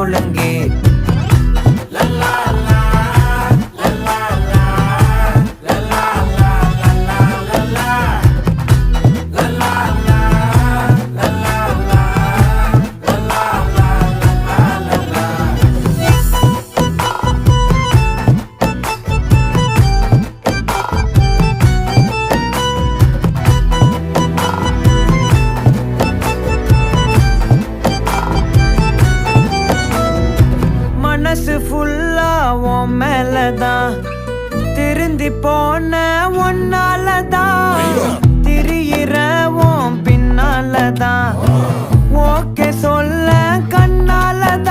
முழங்கே மனசு ஃபுல்லா உன் மேலதான் திருந்தி போன ஒன்னாலதான் திரியிற உன் பின்னாலதான் ஓகே சொல்ல